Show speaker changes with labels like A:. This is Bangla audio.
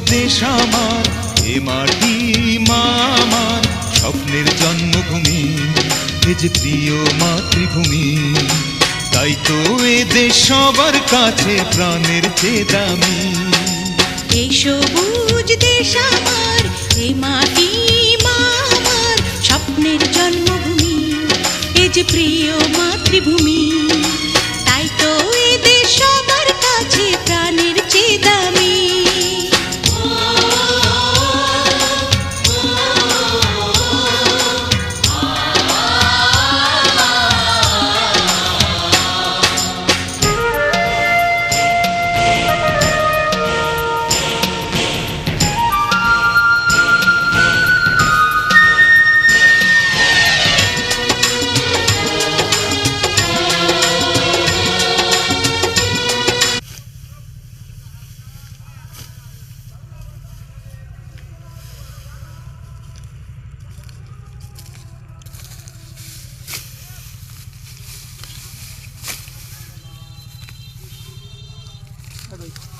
A: দেশ আমার, এ মাটি মা আমার, স্বপ্নের জন্মভূমি, এ যে প্রিয় মাতৃভূমি। তাই তো এ দেশ সবার কাছে প্রাণের চেয়ে দামি।
B: এই সবুজ দেশ আমার, এই মাটি মা আমার, স্বপ্নের জন্মভূমি, এ যে প্রিয় মাতৃভূমি। তাই তো এ দেশ সবার কাছে প্রাণের চেয়ে দামি।
C: Bye-bye.